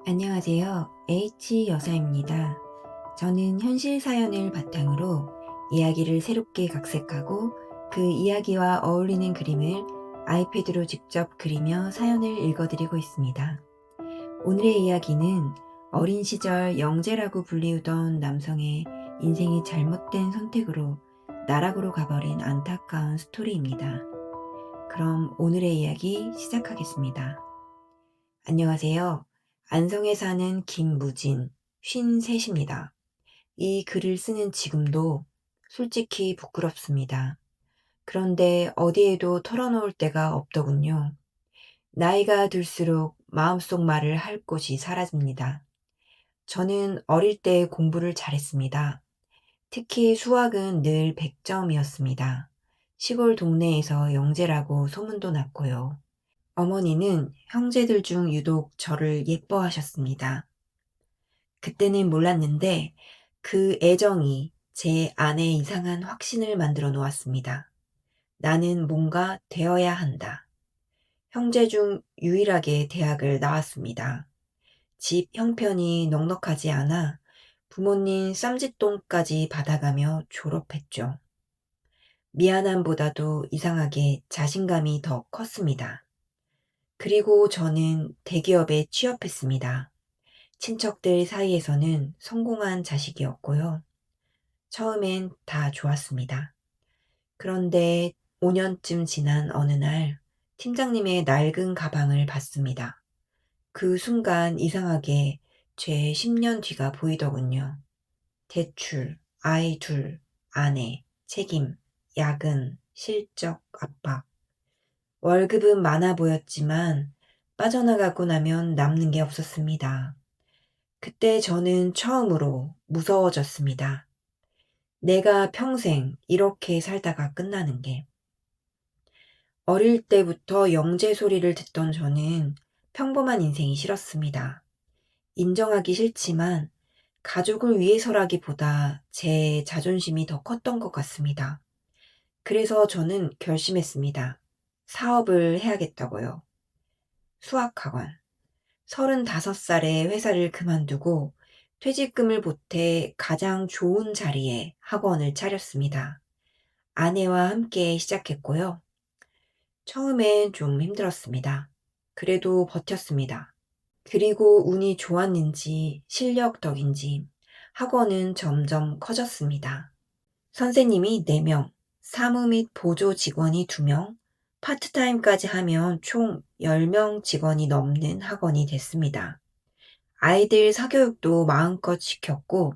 안녕하세요. H 여사입니다. 저는 현실 사연을 바탕으로 이야기를 새롭게 각색하고 그 이야기와 어울리는 그림을 아이패드로 직접 그리며 사연을 읽어드리고 있습니다. 오늘의 이야기는 어린 시절 영재라고 불리우던 남성의 인생이 잘못된 선택으로 나락으로 가버린 안타까운 스토리입니다. 그럼 오늘의 이야기 시작하겠습니다. 안녕하세요. 안성에 사는 김무진, 53입니다. 이 글을 쓰는 지금도 솔직히 부끄럽습니다. 그런데 어디에도 털어놓을 데가 없더군요. 나이가 들수록 마음속 말을 할 곳이 사라집니다. 저는 어릴 때 공부를 잘했습니다. 특히 수학은 늘 100점이었습니다. 시골 동네에서 영재라고 소문도 났고요. 어머니는 형제들 중 유독 저를 예뻐하셨습니다. 그때는 몰랐는데 그 애정이 제 안에 이상한 확신을 만들어 놓았습니다. 나는 뭔가 되어야 한다. 형제 중 유일하게 대학을 나왔습니다. 집 형편이 넉넉하지 않아 부모님 쌈짓돈까지 받아가며 졸업했죠. 미안함보다도 이상하게 자신감이 더 컸습니다. 그리고 저는 대기업에 취업했습니다. 친척들 사이에서는 성공한 자식이었고요. 처음엔 다 좋았습니다. 그런데 5년쯤 지난 어느 날 팀장님의 낡은 가방을 봤습니다. 그 순간 이상하게 제 10년 뒤가 보이더군요. 대출, 아이 둘, 아내, 책임, 야근, 실적, 압박. 월급은 많아 보였지만 빠져나가고 나면 남는 게 없었습니다. 그때 저는 처음으로 무서워졌습니다. 내가 평생 이렇게 살다가 끝나는 게. 어릴 때부터 영재 소리를 듣던 저는 평범한 인생이 싫었습니다. 인정하기 싫지만 가족을 위해서라기보다 제 자존심이 더 컸던 것 같습니다. 그래서 저는 결심했습니다. 사업을 해야겠다고요. 수학학원. 35살에 회사를 그만두고 퇴직금을 보태 가장 좋은 자리에 학원을 차렸습니다. 아내와 함께 시작했고요. 처음엔 좀 힘들었습니다. 그래도 버텼습니다. 그리고 운이 좋았는지 실력 덕인지 학원은 점점 커졌습니다. 선생님이 4명, 사무 및 보조 직원이 2명, 파트타임까지 하면 총 10명 직원이 넘는 학원이 됐습니다. 아이들 사교육도 마음껏 시켰고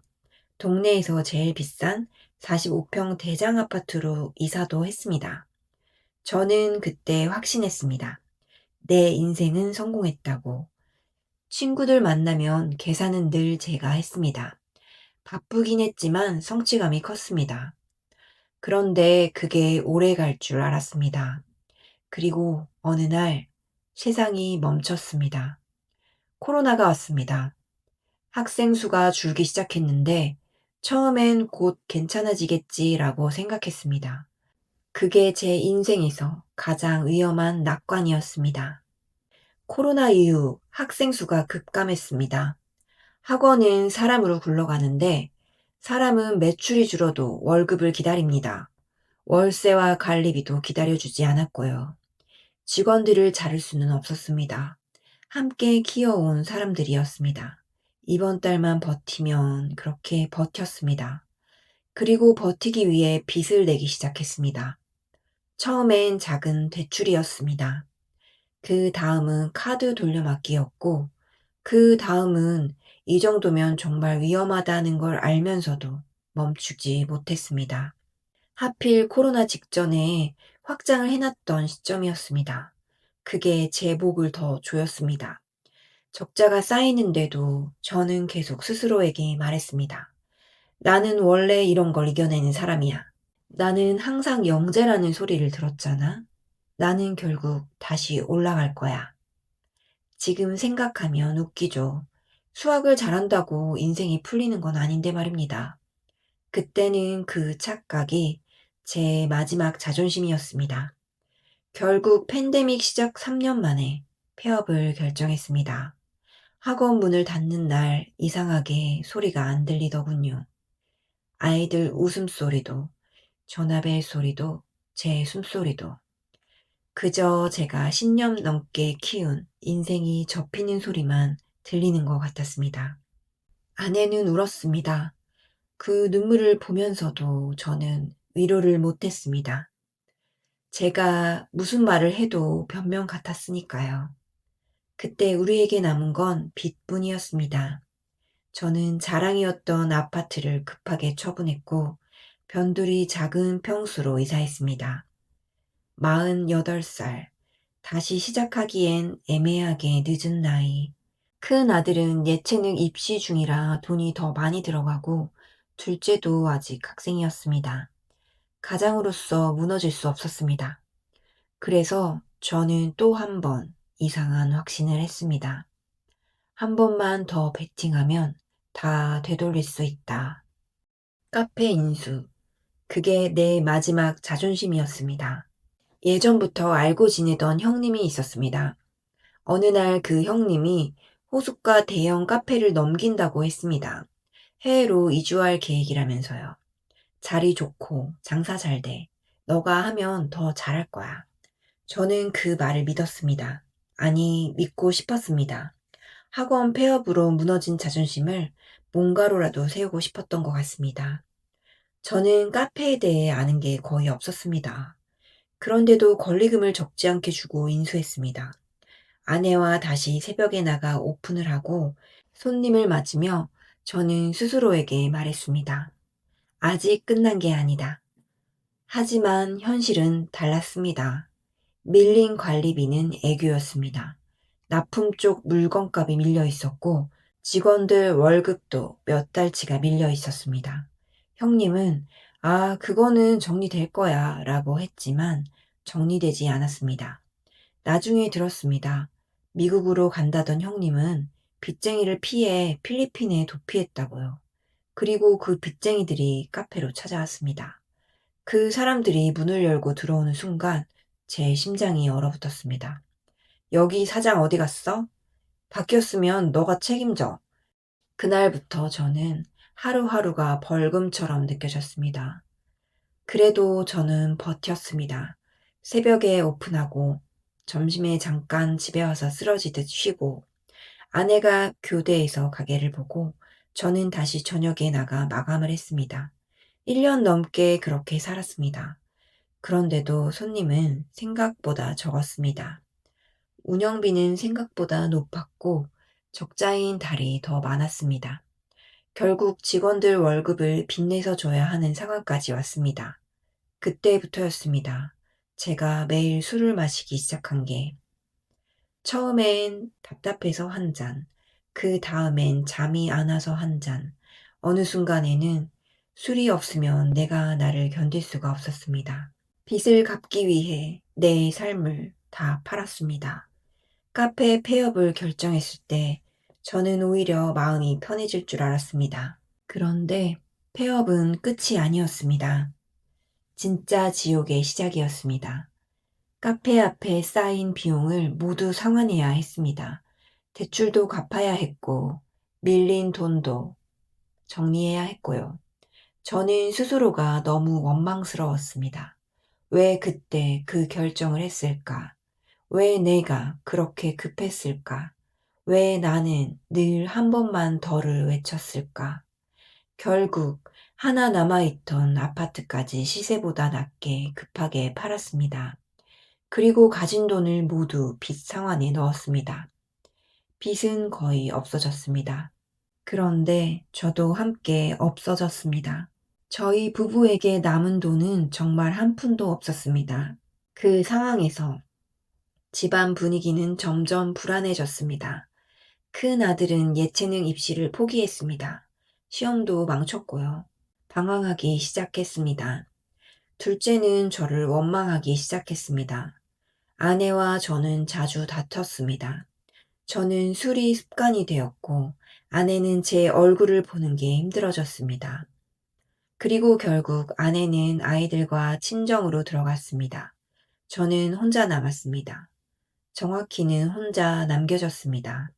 동네에서 제일 비싼 45평 대장 아파트로 이사도 했습니다. 저는 그때 확신했습니다. 내 인생은 성공했다고. 친구들 만나면 계산은 늘 제가 했습니다. 바쁘긴 했지만 성취감이 컸습니다. 그런데 그게 오래 갈 줄 알았습니다. 그리고 어느 날 세상이 멈췄습니다. 코로나가 왔습니다. 학생 수가 줄기 시작했는데 처음엔 곧 괜찮아지겠지라고 생각했습니다. 그게 제 인생에서 가장 위험한 낙관이었습니다. 코로나 이후 학생 수가 급감했습니다. 학원은 사람으로 굴러가는데 사람은 매출이 줄어도 월급을 기다립니다. 월세와 관리비도 기다려주지 않았고요. 직원들을 자를 수는 없었습니다. 함께 키워온 사람들이었습니다. 이번 달만 버티면 그렇게 버텼습니다. 그리고 버티기 위해 빚을 내기 시작했습니다. 처음엔 작은 대출이었습니다. 그 다음은 카드 돌려막기였고, 그 다음은 이 정도면 정말 위험하다는 걸 알면서도 멈추지 못했습니다. 하필 코로나 직전에 확장을 해놨던 시점이었습니다. 그게 제 목을 더 조였습니다. 적자가 쌓이는데도 저는 계속 스스로에게 말했습니다. 나는 원래 이런 걸 이겨내는 사람이야. 나는 항상 영재라는 소리를 들었잖아. 나는 결국 다시 올라갈 거야. 지금 생각하면 웃기죠. 수학을 잘한다고 인생이 풀리는 건 아닌데 말입니다. 그때는 그 착각이 제 마지막 자존심이었습니다. 결국 팬데믹 시작 3년 만에 폐업을 결정했습니다. 학원 문을 닫는 날 이상하게 소리가 안 들리더군요. 아이들 웃음소리도, 전화벨 소리도, 제 숨소리도. 그저 제가 10년 넘게 키운 인생이 접히는 소리만 들리는 것 같았습니다. 아내는 울었습니다. 그 눈물을 보면서도 저는 위로를 못했습니다. 제가 무슨 말을 해도 변명 같았으니까요. 그때 우리에게 남은 건 빚뿐이었습니다. 저는 자랑이었던 아파트를 급하게 처분했고 변두리 작은 평수로 이사했습니다. 48살, 다시 시작하기엔 애매하게 늦은 나이. 큰 아들은 예체능 입시 중이라 돈이 더 많이 들어가고 둘째도 아직 학생이었습니다. 가장으로서 무너질 수 없었습니다. 그래서 저는 또 한 번 이상한 확신을 했습니다. 한 번만 더 베팅하면 다 되돌릴 수 있다. 카페 인수. 그게 내 마지막 자존심이었습니다. 예전부터 알고 지내던 형님이 있었습니다. 어느 날 그 형님이 호숫가 대형 카페를 넘긴다고 했습니다. 해외로 이주할 계획이라면서요. 자리 좋고 장사 잘 돼. 너가 하면 더 잘할 거야. 저는 그 말을 믿었습니다. 아니, 믿고 싶었습니다. 학원 폐업으로 무너진 자존심을 뭔가로라도 세우고 싶었던 것 같습니다. 저는 카페에 대해 아는 게 거의 없었습니다. 그런데도 권리금을 적지 않게 주고 인수했습니다. 아내와 다시 새벽에 나가 오픈을 하고 손님을 맞으며 저는 스스로에게 말했습니다. 아직 끝난 게 아니다. 하지만 현실은 달랐습니다. 밀린 관리비는 애교였습니다. 납품 쪽 물건값이 밀려 있었고 직원들 월급도 몇 달치가 밀려 있었습니다. 형님은 아, 그거는 정리될 거야 라고 했지만 정리되지 않았습니다. 나중에 들었습니다. 미국으로 간다던 형님은 빚쟁이를 피해 필리핀에 도피했다고요. 그리고 그 빚쟁이들이 카페로 찾아왔습니다. 그 사람들이 문을 열고 들어오는 순간 제 심장이 얼어붙었습니다. 여기 사장 어디 갔어? 바뀌었으면 너가 책임져. 그날부터 저는 하루하루가 벌금처럼 느껴졌습니다. 그래도 저는 버텼습니다. 새벽에 오픈하고 점심에 잠깐 집에 와서 쓰러지듯 쉬고 아내가 교대에서 가게를 보고 저는 다시 저녁에 나가 마감을 했습니다. 1년 넘게 그렇게 살았습니다. 그런데도 손님은 생각보다 적었습니다. 운영비는 생각보다 높았고 적자인 달이 더 많았습니다. 결국 직원들 월급을 빚내서 줘야 하는 상황까지 왔습니다. 그때부터였습니다. 제가 매일 술을 마시기 시작한 게 처음엔 답답해서 한 잔, 그 다음엔 잠이 안 와서 한 잔, 어느 순간에는 술이 없으면 내가 나를 견딜 수가 없었습니다. 빚을 갚기 위해 내 삶을 다 팔았습니다. 카페 폐업을 결정했을 때 저는 오히려 마음이 편해질 줄 알았습니다. 그런데 폐업은 끝이 아니었습니다. 진짜 지옥의 시작이었습니다. 카페 앞에 쌓인 비용을 모두 상환해야 했습니다. 대출도 갚아야 했고, 밀린 돈도 정리해야 했고요. 저는 스스로가 너무 원망스러웠습니다. 왜 그때 그 결정을 했을까? 왜 내가 그렇게 급했을까? 왜 나는 늘 한 번만 더를 외쳤을까? 결국 하나 남아있던 아파트까지 시세보다 낮게 급하게 팔았습니다. 그리고 가진 돈을 모두 빚 상환에 넣었습니다. 빚은 거의 없어졌습니다. 그런데 저도 함께 없어졌습니다. 저희 부부에게 남은 돈은 정말 한 푼도 없었습니다. 그 상황에서 집안 분위기는 점점 불안해졌습니다. 큰 아들은 예체능 입시를 포기했습니다. 시험도 망쳤고요. 방황하기 시작했습니다. 둘째는 저를 원망하기 시작했습니다. 아내와 저는 자주 다퉜습니다. 저는 술이 습관이 되었고 아내는 제 얼굴을 보는 게 힘들어졌습니다. 그리고 결국 아내는 아이들과 친정으로 들어갔습니다. 저는 혼자 남았습니다. 정확히는 혼자 남겨졌습니다.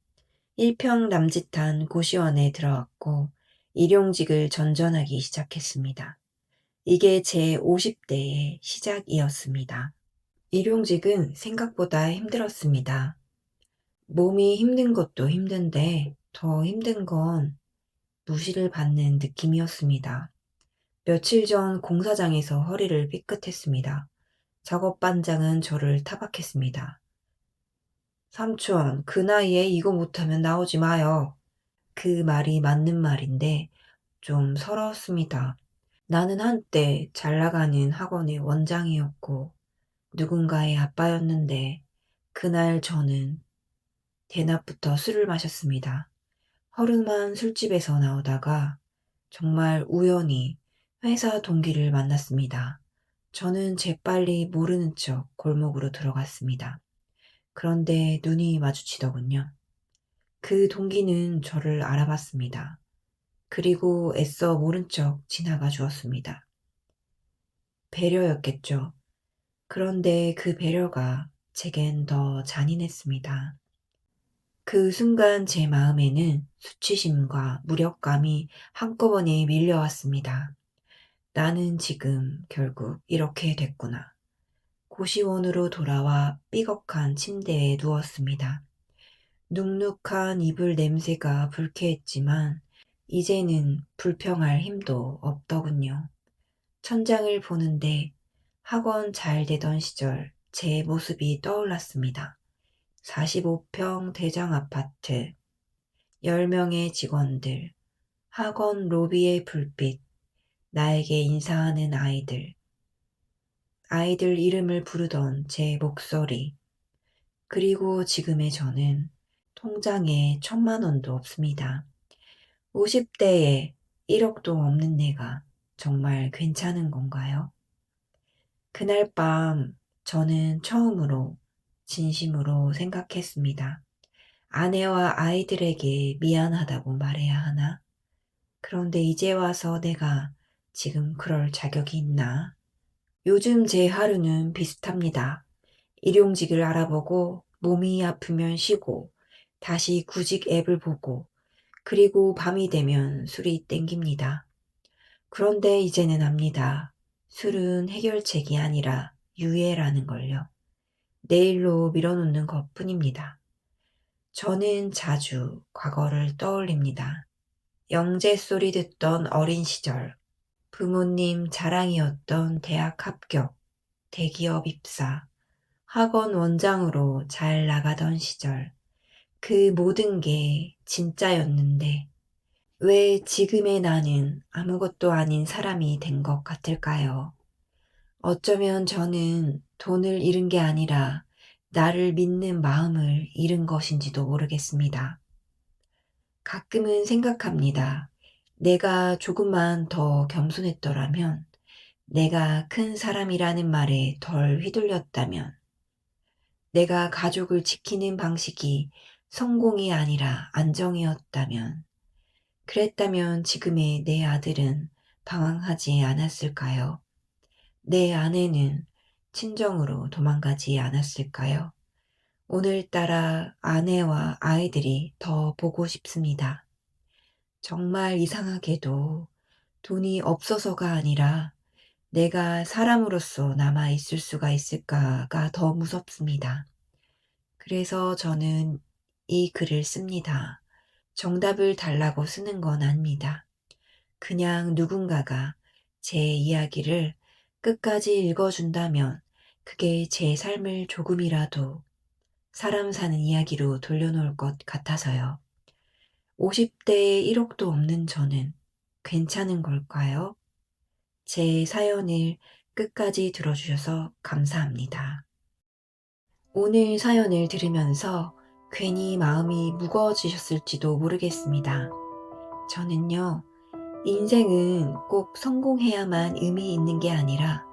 일평남짓한 고시원에 들어왔고 일용직을 전전하기 시작했습니다. 이게 제 50대의 시작이었습니다. 일용직은 생각보다 힘들었습니다. 몸이 힘든 것도 힘든데 더 힘든 건 무시를 받는 느낌이었습니다. 며칠 전 공사장에서 허리를 삐끗했습니다. 작업반장은 저를 타박했습니다. 삼촌, 그 나이에 이거 못하면 나오지 마요. 그 말이 맞는 말인데 좀 서러웠습니다. 나는 한때 잘 나가는 학원의 원장이었고 누군가의 아빠였는데 그날 저는 대낮부터 술을 마셨습니다. 허름한 술집에서 나오다가 정말 우연히 회사 동기를 만났습니다. 저는 재빨리 모르는 척 골목으로 들어갔습니다. 그런데 눈이 마주치더군요. 그 동기는 저를 알아봤습니다. 그리고 애써 모른 척 지나가 주었습니다. 배려였겠죠. 그런데 그 배려가 제겐 더 잔인했습니다. 그 순간 제 마음에는 수치심과 무력감이 한꺼번에 밀려왔습니다. 나는 지금 결국 이렇게 됐구나. 고시원으로 돌아와 삐걱한 침대에 누웠습니다. 눅눅한 이불 냄새가 불쾌했지만 이제는 불평할 힘도 없더군요. 천장을 보는데 학원 잘 되던 시절 제 모습이 떠올랐습니다. 45평 대장 아파트, 10명의 직원들, 학원 로비의 불빛, 나에게 인사하는 아이들 이름을 부르던 제 목소리, 그리고 지금의 저는 통장에 1,000만 원도 없습니다. 50대에 1억도 없는 내가 정말 괜찮은 건가요? 그날 밤 저는 처음으로 진심으로 생각했습니다. 아내와 아이들에게 미안하다고 말해야 하나? 그런데 이제 와서 내가 지금 그럴 자격이 있나? 요즘 제 하루는 비슷합니다. 일용직을 알아보고 몸이 아프면 쉬고 다시 구직 앱을 보고 그리고 밤이 되면 술이 땡깁니다. 그런데 이제는 압니다. 술은 해결책이 아니라 유예라는 걸요. 내일로 밀어놓는 것뿐입니다. 저는 자주 과거를 떠올립니다. 영재 소리 듣던 어린 시절, 부모님 자랑이었던 대학 합격, 대기업 입사, 학원 원장으로 잘 나가던 시절, 그 모든 게 진짜였는데 왜 지금의 나는 아무것도 아닌 사람이 된 것 같을까요? 어쩌면 저는 돈을 잃은 게 아니라 나를 믿는 마음을 잃은 것인지도 모르겠습니다. 가끔은 생각합니다. 내가 조금만 더 겸손했더라면, 내가 큰 사람이라는 말에 덜 휘둘렸다면, 내가 가족을 지키는 방식이 성공이 아니라 안정이었다면, 그랬다면 지금의 내 아들은 방황하지 않았을까요? 내 아내는 친정으로 도망가지 않았을까요? 오늘따라 아내와 아이들이 더 보고 싶습니다. 정말 이상하게도 돈이 없어서가 아니라 내가 사람으로서 남아 있을 수가 있을까가 더 무섭습니다. 그래서 저는 이 글을 씁니다. 정답을 달라고 쓰는 건 아닙니다. 그냥 누군가가 제 이야기를 끝까지 읽어준다면 그게 제 삶을 조금이라도 사람 사는 이야기로 돌려놓을 것 같아서요. 50대에 1억도 없는 저는 괜찮은 걸까요? 제 사연을 끝까지 들어주셔서 감사합니다. 오늘 사연을 들으면서 괜히 마음이 무거워지셨을지도 모르겠습니다. 저는요, 인생은 꼭 성공해야만 의미 있는 게 아니라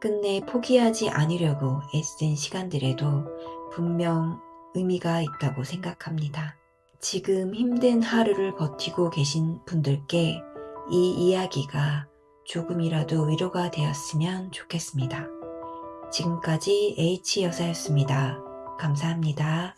끝내 포기하지 않으려고 애쓴 시간들에도 분명 의미가 있다고 생각합니다. 지금 힘든 하루를 버티고 계신 분들께 이 이야기가 조금이라도 위로가 되었으면 좋겠습니다. 지금까지 H여사였습니다. 감사합니다.